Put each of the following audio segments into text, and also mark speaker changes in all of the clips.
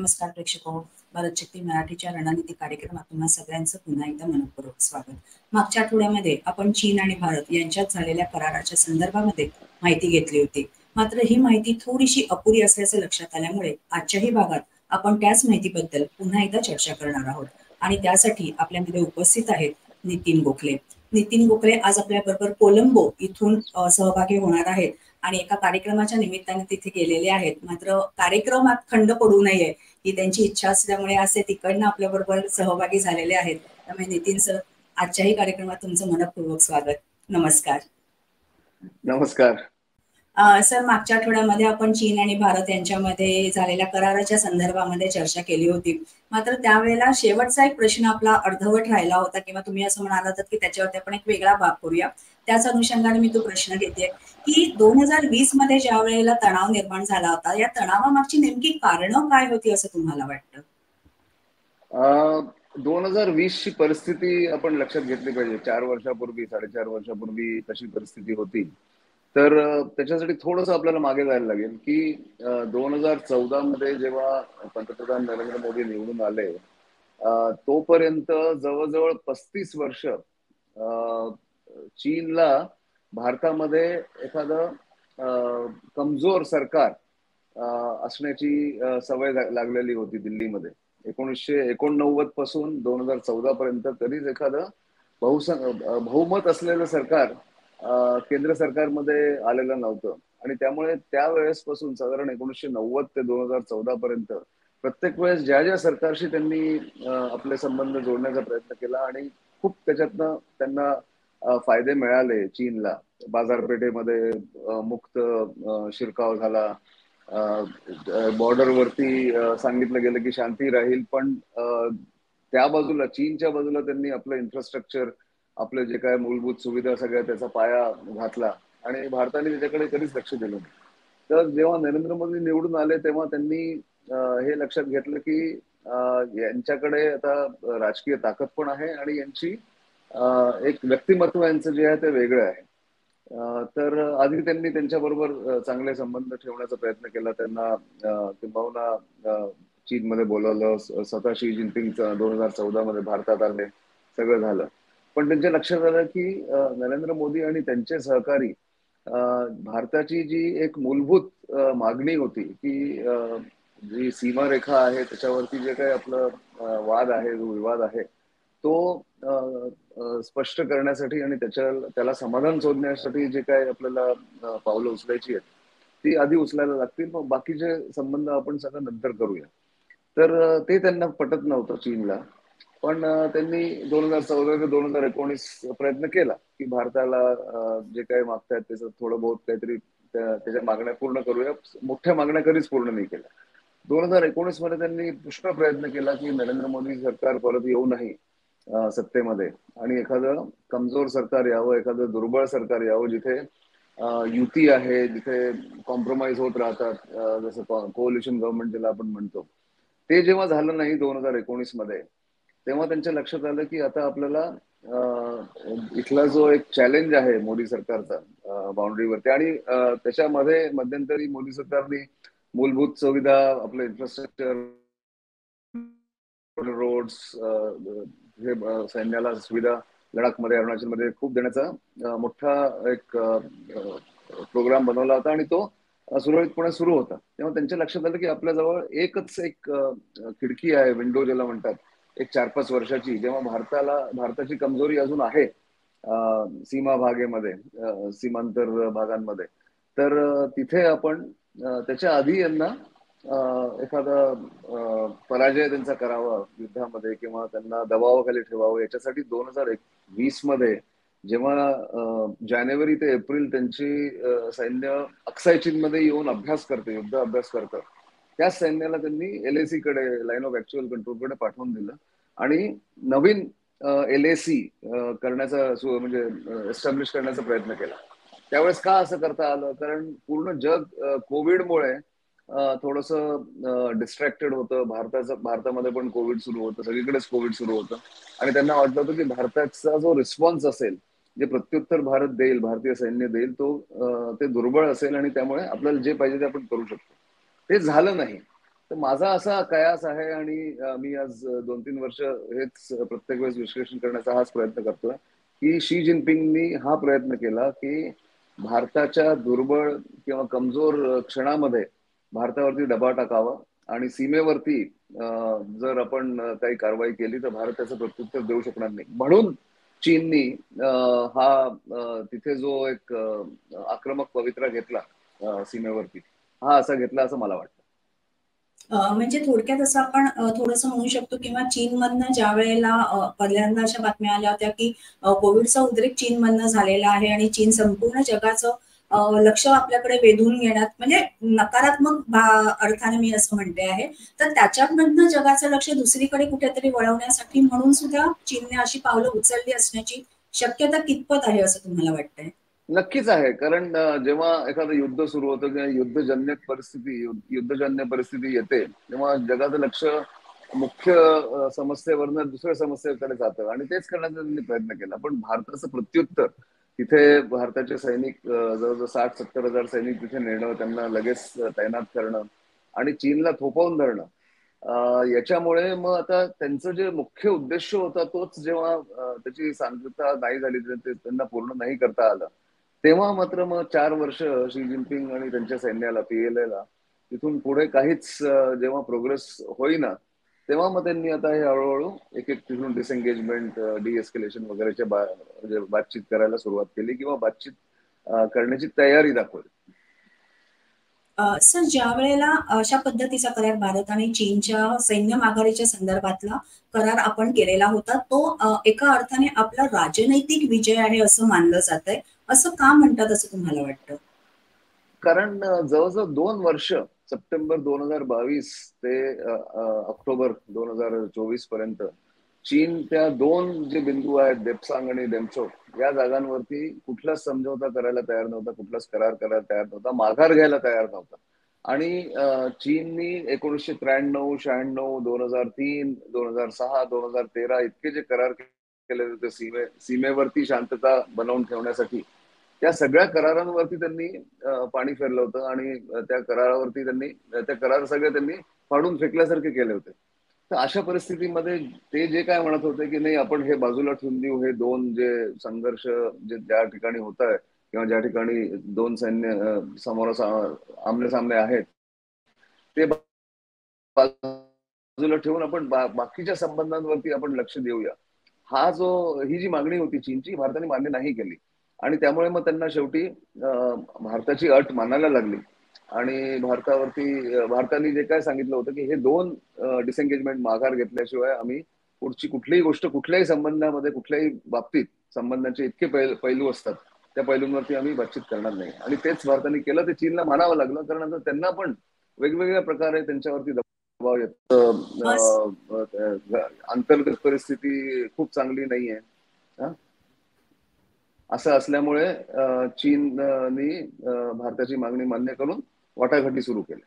Speaker 1: नमस्कार प्रेक्षको, भारत शक्ती मराठीच्या रणनीती कार्यक्रमात तुम्हा सगळ्यांचं पुन्हा एकदा मनपूर्वक स्वागत. मागच्या आठवड्यामध्ये आपण चीन आणि भारत यांच्यात झालेल्या कराराच्या संदर्भामध्ये माहिती घेतली होती. मात्र ही माहिती थोडीशी अपुरी असल्याचं लक्षात आल्यामुळे आजच्याही भागात आपण त्याच माहितीबद्दल पुन्हा एकदा चर्चा करणार आहोत. आणि त्यासाठी आपल्यामध्ये उपस्थित आहेत नितीन गोखले. नितीन गोखले आज आपल्याबरोबर कोलंबो इथून सहभागी होणार आहेत आणि एका कार्यक्रमाच्या निमित्ताने तिथे गेलेले आहेत. मात्र कार्यक्रमात खंड पडू नये ही त्यांची इच्छा असल्यामुळे असे तिकडनं आपल्याबरोबर सहभागी झालेले आहेत. त्यामुळे नितीन सर, आजच्याही कार्यक्रमात तुमचं मनपूर्वक स्वागत. नमस्कार.
Speaker 2: नमस्कार.
Speaker 1: सर, मागच्या आठवड्यामध्ये आपण चीन आणि भारत यांच्यामध्ये झालेल्या कराराच्या संदर्भामध्ये चर्चा केली होती. मात्र त्यावेळेला शेवटचा एक प्रश्न आपला अर्धवट राहिला होता, किंवा तुम्ही असं म्हणाला होता की त्याच्यावरती आपण एक वेगळा भाग करूया. त्याच अनुषंगाने मी तो प्रश्न घेते की 2020 मध्ये ज्या वेळेला तणाव निर्माण झाला होता, या तणावामागची नेमकी कारणं काय होती असं तुम्हाला वाटतं?
Speaker 2: 2020 ची परिस्थिती आपण लक्षात घेतली पाहिजे. 4 वर्षापूर्वी 4.5 वर्षापूर्वी कशी परिस्थिती होती, तर त्याच्यासाठी थोडंसं आपल्याला मागे जायला लागेल की 2014 मध्ये जेव्हा पंतप्रधान नरेंद्र मोदी निवडून आले, तोपर्यंत जवळजवळ 35 वर्ष चीनला भारतामध्ये एखादं कमजोर सरकार असण्याची सवय लागलेली होती दिल्लीमध्ये. 1989 पासून 2014 पर्यंत कधीच एखादं बहुमत असलेलं सरकार केंद्र सरकारमध्ये आलेलं नव्हतं. आणि त्यामुळे त्यावेळेसपासून साधारण 1990 ते 2014 पर्यंत प्रत्येक वेळेस ज्या ज्या सरकारशी त्यांनी आपले संबंध जोडण्याचा प्रयत्न केला आणि खूप त्याच्यातनं त्यांना फायदे मिळाले. चीनला बाजारपेठेमध्ये मुक्त शिरकाव झाला, बॉर्डरवरती सांगितलं गेलं की शांती राहील, पण त्या बाजूला चीनच्या बाजूला त्यांनी आपलं इन्फ्रास्ट्रक्चर, आपले जे काय मूलभूत सुविधा सगळ्या त्याचा पाया घातला आणि भारताने त्याच्याकडे कधीच लक्ष दिलं नाही. तर जेव्हा नरेंद्र मोदी निवडून आले तेव्हा त्यांनी हे लक्षात घेतलं की यांच्याकडे आता राजकीय ताकद पण आहे आणि यांची एक व्यक्तिमत्व यांचं जे आहे ते वेगळं आहे. तर आधी त्यांनी त्यांच्याबरोबर चांगले संबंध ठेवण्याचा प्रयत्न केला. त्यांना किंबहुना चीनमध्ये बोलवलं, स्वतः शी जिनपिंग 2014 मध्ये भारतात आले, सगळं झालं. पण त्यांच्या लक्षात आलं की नरेंद्र मोदी आणि त्यांचे सहकारी भारताची जी एक मूलभूत मागणी होती की जी सीमारेखा आहे त्याच्यावरती जे काही आपलं वाद आहे, जो विवाद आहे, तो स्पष्ट करण्यासाठी आणि त्याला समाधान शोधण्यासाठी जे काय आपल्याला पावलं उचलायची आहेत ती आधी उचलायला लागतील, मग बाकीचे संबंध आपण सगळं नंतर करूया. तर ते त्यांना पटत नव्हतं चीनला. पण त्यांनी 2014 ते 2019 प्रयत्न केला की भारताला जे काही मागतायत त्याचं थोडं बहुत काहीतरी त्याच्या मागण्या पूर्ण करूया. मोठ्या मागण्या कधीच पूर्ण नाही केल्या. 2019 मध्ये त्यांनी पुष्कळ प्रयत्न केला की नरेंद्र मोदी सरकार परत येऊ नाही सत्तेमध्ये आणि एखादं कमजोर सरकार यावं, एखादं दुर्बळ सरकार यावं जिथे युती आहे, जिथे कॉम्प्रोमाइज होत राहतात, जसं कोअलिशन गव्हर्नमेंट ज्याला आपण म्हणतो. ते जेव्हा झालं नाही 2019 मध्ये, तेव्हा त्यांच्या लक्षात आलं की आता आपल्याला इथला जो एक चॅलेंज आहे मोदी सरकारचा बाउंड्रीवरती, आणि त्याच्यामध्ये मध्यंतरी मोदी सरकारने मूलभूत सुविधा, आपलं इन्फ्रास्ट्रक्चर, रोड्स, हे सैन्याला सुविधा लडाखमध्ये, अरुणाचलमध्ये खूप देण्याचा मोठा एक प्रोग्राम बनवला होता आणि तो सुरळीतपणे सुरू होता. तेव्हा त्यांच्या लक्षात आलं की आपल्याजवळ एकच एक खिडकी आहे, विंडो ज्याला म्हणतात, एक 4-5 वर्षाची, जेव्हा भारताची कमजोरी अजून आहे सीमा भागेमध्ये, सीमांतर भागांमध्ये. तर तिथे आपण त्याच्या आधी यांना एखादा पराजय त्यांचा करावा युद्धामध्ये किंवा त्यांना दबावाखाली ठेवावं, याच्यासाठी 2020 मध्ये जेव्हा जानेवारी ते एप्रिल त्यांची सैन्य अक्साय चीनमध्ये येऊन अभ्यास करते, युद्ध अभ्यास करतं, त्याच सैन्याला त्यांनी LAC कडे, लाईन ऑफ ऍक्च्युअल कंट्रोल कडे पाठवून दिलं आणि नवीन LAC करण्याचा, म्हणजे एस्टॅब्लिश करण्याचा प्रयत्न केला. त्यावेळेस का असं करता आलं? कारण पूर्ण जग कोविडमुळे थोडंसं डिस्ट्रॅक्टेड होतं. भारतामध्ये पण कोविड सुरू होतं, सगळीकडेच कोविड सुरू होतं आणि त्यांना वाटलं होतं की भारताचा जो रिस्पॉन्स असेल, जे प्रत्युत्तर भारत देईल, भारतीय सैन्य देईल, ते दुर्बळ असेल आणि त्यामुळे आपल्याला जे पाहिजे ते आपण करू शकतो. ते झालं नाही. तर माझा असा कयास आहे आणि मी आज 2-3 वर्ष हेच प्रत्येक वेळेस विश्लेषण करण्याचा हाच प्रयत्न करतोय की शी जिनपिंगनी हा प्रयत्न केला की भारताच्या दुर्बळ किंवा कमजोर क्षणामध्ये भारतावरती दबाव टाकावा आणि सीमेवरती जर आपण काही कारवाई केली तर भारत त्याचं प्रत्युत्तर देऊ शकणार नाही. म्हणून चीननी तिथे जो एक आक्रमक पवित्रा घेतला सीमेवरती, हा असा घेतला असं मला वाटतं.
Speaker 1: म्हणजे थोडक्यात असं आपण थोडंसं म्हणू शकतो किंवा चीनमधनं ज्या वेळेला पहिल्यांदा अशा बातम्या आल्या होत्या की कोविडचा उद्रेक चीनमधनं झालेला आहे आणि चीन संपूर्ण जगाचं लक्ष आपल्याकडे वेधून घेण्यात म्हणजे नकारात्मक अर्थाने मी असं म्हणते आहे, तर त्याच्यामधनं जगाचं लक्ष दुसरीकडे कुठेतरी वळवण्यासाठी म्हणून सुद्धा चीनने अशी पावलं उचलली असण्याची शक्यता कितपत आहे असं तुम्हाला वाटतंय?
Speaker 2: नक्कीच आहे. कारण जेव्हा एखादं युद्ध सुरू होतं किंवा युद्धजन्य परिस्थिती येते तेव्हा जगाचं लक्ष मुख्य समस्येवरनं दुसऱ्या समस्येकडे जातं आणि तेच करण्याचा त्यांनी प्रयत्न केला. पण भारताचं प्रत्युत्तर, तिथे भारताचे सैनिक जवळजवळ 60-70 हजार सैनिक तिथे नेणं, त्यांना लगेच तैनात करणं आणि चीनला थोपवून धरणं, याच्यामुळे मग आता त्यांचं जे मुख्य उद्देश होता तोच जेव्हा त्याची सांगता नाही झाली, त्यांना पूर्ण नाही करता आलं, तेव्हा मात्र मग 4 वर्ष शी जिनपिंग आणि त्यांच्या सैन्याला, PLAला तिथून पुढे काहीच जेव्हा प्रोग्रेस होईना, तेव्हा मग त्यांनी आता हे हळूहळू एक एक तिथून डिसएंगेजमेंट, डिएस्केलेशन वगैरेच्या म्हणजे बातचीत करायला सुरुवात केली किंवा बातचीत करण्याची तयारी दाखवली.
Speaker 1: सर, ज्या वेळेला अशा पद्धतीचा करार भारत आणि चीनच्या सैन्य माघारीच्या संदर्भातला करार आपण केलेला होता, तो एका अर्थाने आपला राजनैतिक विजय आहे असं मानलं जात आहे. असं का म्हणतात असं तुम्हाला वाटतं?
Speaker 2: कारण जवळजवळ 2 वर्ष, सप्टेंबर 2022 ते ऑक्टोबर 2024 पर्यंत चीन त्या दोन जे बिंदू आहेत, देप्सांग आणि डेमचोक, या जागांवरती कुठलाच समझोता करायला तयार नव्हता, कुठलाच करार करायला तयार नव्हता, माघार घ्यायला तयार नव्हता. आणि चीननी 1993, 96, 2003, 2006, 2013 इतके जे करार केले होते सीमेवरती शांतता बनवून ठेवण्यासाठी, त्या सगळ्या करारांवरती त्यांनी पाणी फेरलं होतं आणि त्या करारावरती त्या करार सगळे त्यांनी फाडून फेकल्यासारखे केले होते. तर अशा परिस्थितीमध्ये ते जे काय म्हणत होते की नाही, आपण हे बाजूला ठेवून देऊ, हे दोन जे संघर्ष जे ज्या ठिकाणी होत आहे किंवा ज्या ठिकाणी दोन सैन्य आमने सामने आहेत, ते बाजूला ठेवून आपण बाकीच्या संबंधांवरती आपण लक्ष देऊया, ही जी मागणी होती चीनची, भारताने मान्य नाही केली. आणि त्यामुळे मग त्यांना शेवटी भारताची अट मानायला लागली आणि भारताने जे काय सांगितलं होतं की हे दोन डिसएंगेजमेंट, माघार घेतल्याशिवाय आम्ही पुढची कुठलीही गोष्ट, कुठल्याही संबंधामध्ये, कुठल्याही बाबतीत संबंधांचे इतके पैलू असतात, त्या पैलूंवरती आम्ही बातचीत करणार नाही. आणि तेच भारताने केलं. ते चीनला मानावं लागलं, कारण आता त्यांना पण वेगवेगळ्या प्रकारे त्यांच्यावरती दबाव येतो. अंतर्गत परिस्थिती खूप चांगली नाहीये. असं असल्यामुळे चीननी भारताची मागणी मान्य करून वाटाघाटी सुरू केली.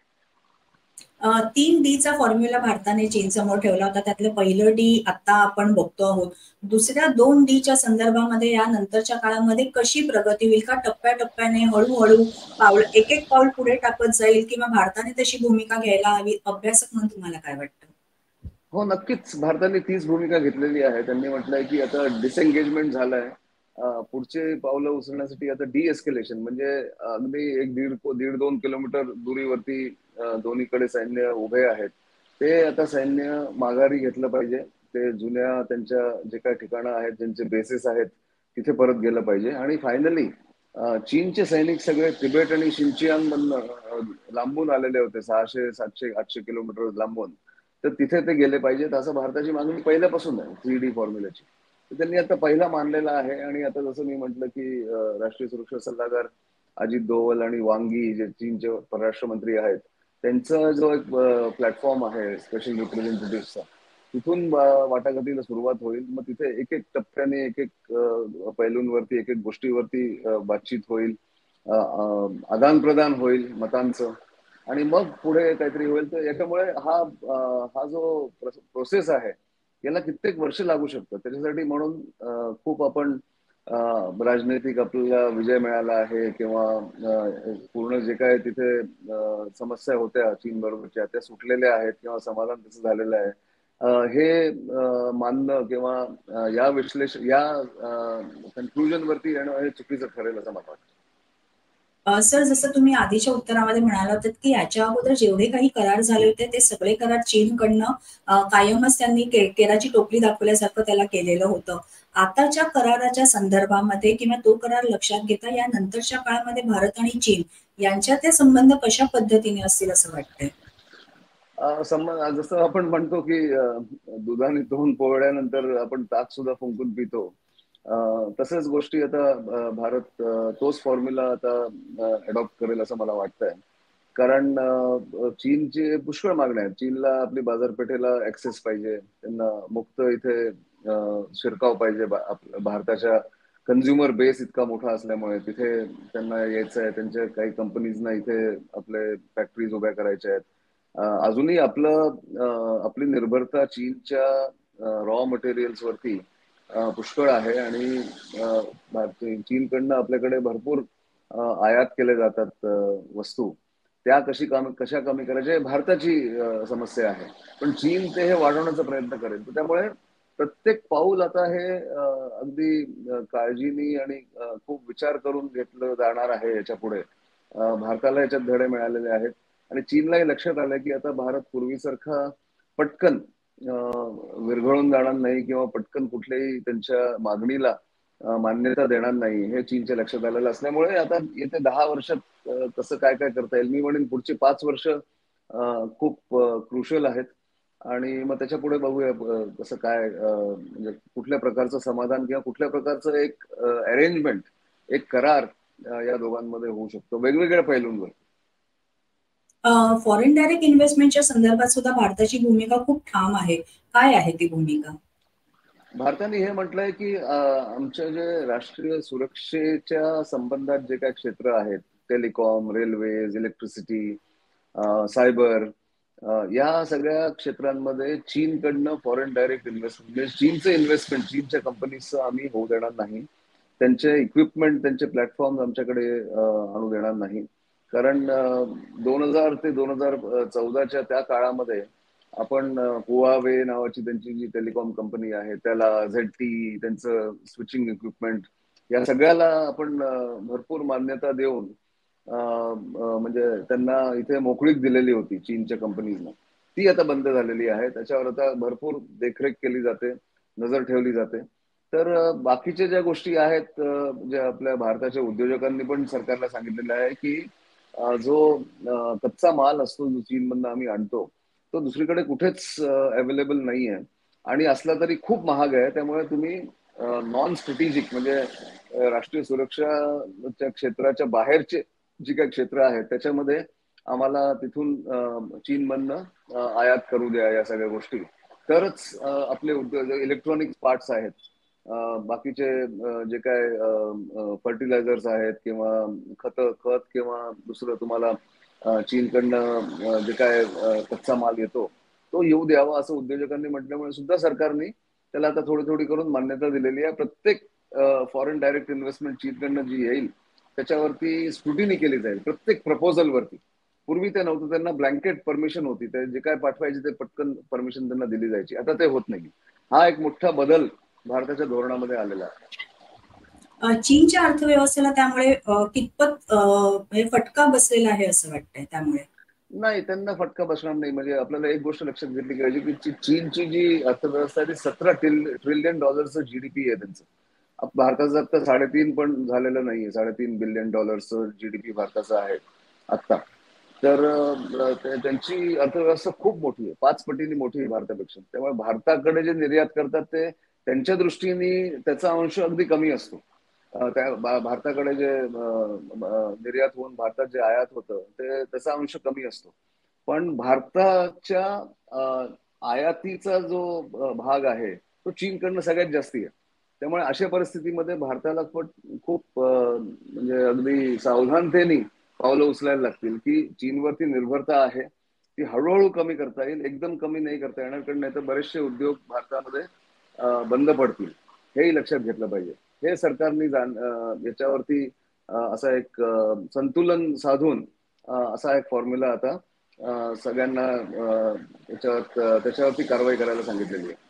Speaker 1: 3D चा फॉर्म्युला भारताने चीन समोर ठेवला होता. त्यातलं पहिलं डी आता आपण बघतो आहोत. दुसऱ्या 2 च्या संदर्भामध्ये या नंतरच्या काळामध्ये कशी प्रगती होईल? का टप्प्याटप्प्याने हळूहळू एक एक पाऊल पुढे टाकत जाईल किंवा भारताने तशी भूमिका घ्यायला हवी? अभ्यासक म्हणून तुम्हाला काय वाटतं?
Speaker 2: हो, नक्कीच भारताने तीच भूमिका घेतलेली आहे. त्यांनी म्हटलंय की आता डिसएंगेजमेंट झालंय, पुढचे पावलं उचलण्यासाठी आता डिएस्केलेशन, म्हणजे अगदी 1-1.5-2 किलोमीटर दुरीवरती दोन्हीकडे सैन्य उभे आहेत, ते आता सैन्य माघारी घेतलं पाहिजे. ते जुन्या त्यांच्या जे काही ठिकाणं आहेत, ज्यांचे बेसेस आहेत, तिथे परत गेलं पाहिजे. आणि फायनली चीनचे सैनिक सगळे तिबेट आणि शिंचियांग मधनं लांबून आलेले होते, 600, 700, 800 किलोमीटर लांबून. तर तिथे ते गेले पाहिजेत, असं भारताची मागणी पहिल्यापासून आहे 3D फॉर्म्युल्याची. तर त्यांनी आता पहिला मानलेला आहे. आणि आता जसं मी म्हटलं की राष्ट्रीय सुरक्षा सल्लागार अजित डोवल आणि वांग यी, जे चीनचे परराष्ट्र मंत्री आहेत, त्यांचा जो एक प्लॅटफॉर्म आहे स्पेशल रिप्रेझेंटेटिव्हचा, तिथून वाटाघाटीला सुरुवात होईल. मग तिथे एक एक टप्प्याने, एक एक पैलूंवरती, एक एक गोष्टीवरती बातचीत होईल, आदान प्रदान होईल मतांचं, आणि मग पुढे काहीतरी होईल. तर याच्यामुळे हा जो प्रोसेस आहे, याला कित्येक वर्ष लागू शकतं. त्याच्यासाठी म्हणून खूप आपण राजनैतिक आपल्याला विजय मिळाला आहे किंवा पूर्ण जे काय तिथे समस्या होत्या चीन बरोबरच्या त्या सुटलेल्या आहेत किंवा समाधान त्याचं झालेलं आहे, हे मानणं किंवा या या कन्क्लुजन वरती येणं हे चुकीचं ठरेल असं मला वाटतं.
Speaker 1: सर, जसं तुम्ही आधीच्या उत्तरामध्ये म्हणाला होतात की याच्या अगोदर जेवढे काही करार झाले होते ते सगळे करार चीनकडनं कायमच त्यांनी केराची टोपली दाखवल्यासारखं त्याला केलेलं होतं. आताच्या कराराच्या संदर्भामध्ये किंवा तो करार लक्षात घेता या नंतरच्या काळामध्ये भारत आणि चीन यांच्यातले संबंध कशा पद्धतीने असतील असं वाटतंय?
Speaker 2: संबंध जसं आपण म्हणतो की दुधाने धुवून पोळल्यानंतर आपण ताक सुद्धा फुंकून पितो, तसंच गोष्टी आता भारत तोच फॉर्म्युला आता अडॉप्ट करेल असं मला वाटतंय. कारण चीनची पुष्कळ मागण्या आहेत. चीनला आपली बाजारपेठेला ऍक्सेस पाहिजे, त्यांना मुक्त इथे शिरकाव पाहिजे. भारताच्या कन्झ्युमर बेस इतका मोठा असल्यामुळे तिथे त्यांना यायचं आहे. त्यांच्या काही कंपनीजना इथे आपले फॅक्टरीज उभ्या करायच्या आहेत. अजूनही आपली निर्भरता चीनच्या रॉ मटेरियल्स वरती पुष्कळ आहे आणि चीनकडनं आपल्याकडे भरपूर आयात केले जातात वस्तू. त्या कशा कमी करायच्या हे भारताची समस्या आहे. पण चीन ते हे वाढवण्याचा प्रयत्न करेल. त्यामुळे प्रत्येक पाऊल आता हे अगदी काळजीनी आणि खूप विचार करून घेतलं जाणार आहे याच्या पुढे. भारताला याच्यात धडे मिळालेले आहेत आणि चीनलाही लक्षात आलं की आता भारत पूर्वीसारखा पटकन विरघळून जाणार नाही किंवा पटकन कुठल्याही त्यांच्या मागणीला मान्यता देणार नाही हे चीनच्या लक्षात आलेलं असल्यामुळे आता येत्या 10 वर्षात कसं काय काय करता येईल, मी म्हणेन पुढची 5 वर्ष खूप क्रुशल आहेत आणि मग त्याच्या पुढे बघूया कसं काय म्हणजे कुठल्या प्रकारचं समाधान किंवा कुठल्या प्रकारचं एक अरेंजमेंट, एक करार या दोघांमध्ये होऊ शकतो वेगवेगळ्या पैलूंवर.
Speaker 1: फॉरेन डायरेक्ट इन्व्हेस्टमेंटच्या संदर्भात सुद्धा भारताची भूमिका खूप ठाम आहे. काय आहे ती भूमिका?
Speaker 2: भारताने हे म्हटलंय की आमच्या जे राष्ट्रीय सुरक्षेच्या संबंधात जे काही क्षेत्र आहेत, टेलिकॉम, रेल्वेज, इलेक्ट्रिसिटी, सायबर, या सगळ्या क्षेत्रांमध्ये चीनकडनं फॉरेन डायरेक्ट इन्व्हेस्टमेंट म्हणजे चीनचं इन्व्हेस्टमेंट चीनच्या कंपनीचं आम्ही होऊ देणार नाही. त्यांचे इक्विपमेंट, त्यांचे प्लॅटफॉर्म आमच्याकडे आणू देणार नाही. कारण 2000 ते 2014च्या त्या काळामध्ये आपण हुआवे नावाची त्यांची जी टेलिकॉम कंपनी आहे त्याला, झेडटी, त्यांचं स्विचिंग इक्विपमेंट, या सगळ्याला आपण भरपूर मान्यता देऊन म्हणजे त्यांना इथे मोकळीक दिलेली होती चीनच्या कंपनीजना. ती आता बंद झालेली आहे. त्याच्यावर आता भरपूर देखरेख केली जाते, नजर ठेवली जाते. तर बाकीच्या ज्या गोष्टी आहेत ज्या आपल्या भारताच्या उद्योजकांनी पण सरकारला सांगितलेलं आहे की जो कच्चा माल असतो जो चीनमधनं आम्ही आणतो तो दुसरीकडे कुठेच अवेलेबल नाही आहे आणि असला तरी खूप महाग आहे. त्यामुळे तुम्ही नॉन स्ट्रॅटेजिक म्हणजे राष्ट्रीय सुरक्षाच्या क्षेत्राच्या बाहेरचे जी काही क्षेत्र आहेत त्याच्यामध्ये आम्हाला तिथून चीनमधनं आयात करू द्या या सगळ्या गोष्टी. तरच आपले उद्योग, इलेक्ट्रॉनिक पार्ट्स आहेत, बाकीचे जे काय फर्टिलायझर्स आहेत किंवा खत किंवा दुसरं तुम्हाला चीनकडनं जे काय कच्चा माल येतो तो येऊ द्यावा असं उद्योजकांनी म्हटल्यामुळे सुद्धा सरकारने त्याला आता थोडी थोडी करून मान्यता दिलेली आहे. प्रत्येक फॉरेन डायरेक्ट इन्व्हेस्टमेंट चीनकडनं जी येईल त्याच्यावरती स्क्रुटिनी केली जाईल प्रत्येक प्रपोजल वरती. पूर्वी ते नव्हतं, त्यांना ब्लँकेट परमिशन होती, ते जे काय पाठवायचे ते पटकन परमिशन त्यांना दिली जायची. आता ते होत नाही. हा एक मोठा बदल भारताच्या धोरणामध्ये आलेला आहे.
Speaker 1: चीनच्या अर्थव्यवस्थेला त्यामुळे कितपत म्हणजे फटका बसलेला आहे असं वाटतंय त्यामुळे?
Speaker 2: नाही, त्यांना फटका बसणार नाही. म्हणजे आपल्याला एक गोष्ट लक्षात घेतली पाहिजे की चीनची जी अर्थव्यवस्था आहे ती $17 ट्रिलियन जीडीपी आहे त्यांचं. भारताचं आता 3.5 पण झालेलं नाहीये. $3.5 बिलियन जीडीपी भारताचा आहे आता. तर त्यांची अर्थव्यवस्था खूप मोठी आहे, 5 पटीने मोठी आहे भारतापेक्षा. त्यामुळे भारताकडे जे निर्यात करतात ते त्यांच्या दृष्टीने त्याचा अंश अगदी कमी असतो. त्या भारताकडे जे निर्यात होऊन भारतात जे आयात होतं ते त्याचा अंश कमी असतो. पण भारताच्या आयातीचा जो भाग आहे तो चीनकडनं सगळ्यात जास्ती आहे. त्यामुळे अशा परिस्थितीमध्ये भारताला खूप म्हणजे अगदी सावधानतेने पावलं उचलायला लागतील की चीनवरती निर्भरता आहे ती हळूहळू कमी करता येईल, एकदम कमी नाही करता येणार. कारण नाही तर बरेचसे उद्योग भारतामध्ये बंद पडतील, हेही लक्षात घेतलं पाहिजे. हे सरकारने याच्यावरती असा एक संतुलन साधून असा एक फॉर्म्युला आता सगळ्यांना त्याच्यावरती कारवाई करायला सांगितलेली आहे.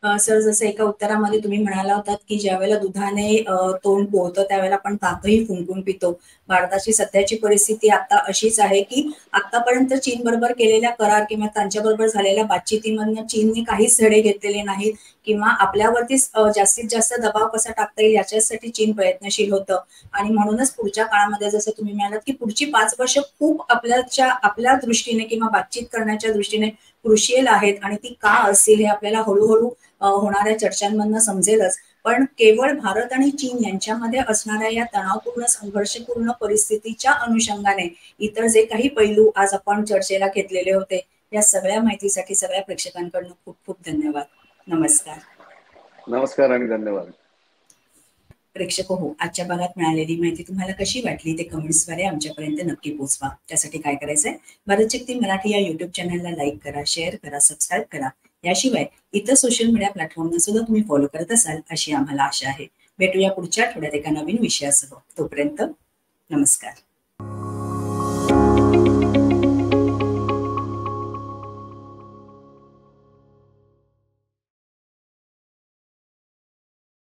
Speaker 1: सर, जसं एका उत्तरामध्ये तुम्ही म्हणाला होतात की ज्यावेळेला दुधाने तोंड पोहतं त्यावेळेला आपण ताकही फुंकून पितो. भारताची सध्याची परिस्थिती आता अशीच आहे की आतापर्यंत चीन बरोबर केलेल्या करार किंवा त्यांच्याबरोबर झालेल्या बातचितीमधनं चीनने काहीच धडे घेतलेले नाहीत किंवा आपल्यावरतीच जास्तीत जास्त दबाव कसा टाकता येईल याच्यासाठी चीन प्रयत्नशील होतं. आणि म्हणूनच पुढच्या काळामध्ये जसं तुम्ही म्हणालात की पुढची 5 वर्ष खूप आपल्या दृष्टीने किंवा बातचीत करण्याच्या दृष्टीने क्रुशियल आहेत आणि ती का असतील हे आपल्याला हळूहळू होणाऱ्या चर्चांमधनं समजेलच. पण केवळ भारत आणि चीन यांच्यामध्ये असणाऱ्या या तणावपूर्ण संघर्षपूर्ण परिस्थितीच्या अनुषंगाने इतर जे काही पैलू आज आपण चर्चेला घेतलेले होते या सगळ्या माहितीसाठी सगळ्या प्रेक्षकांकडून खूप खूप धन्यवाद. नमस्कार.
Speaker 2: नमस्कार आणि धन्यवाद.
Speaker 1: प्रेक्षक हो, आजच्या भागात मिळालेली माहिती तुम्हाला कशी वाटली ते कमेंट्सद्वारे आमच्यापर्यंत नक्की पोहोचवा. त्यासाठी काय करायचंय, भारत शक्ती मराठी या युट्यूब चॅनलला लाईक करा, शेअर करा, सबस्क्राईब करा. याशिवाय इतर सोशल मीडिया प्लॅटफॉर्मला सुद्धा तुम्ही फॉलो करत असाल अशी आम्हाला आशा आहे. भेटूया पुढच्या आठवड्यात एका नवीन विषयासह. तोपर्यंत नमस्कार.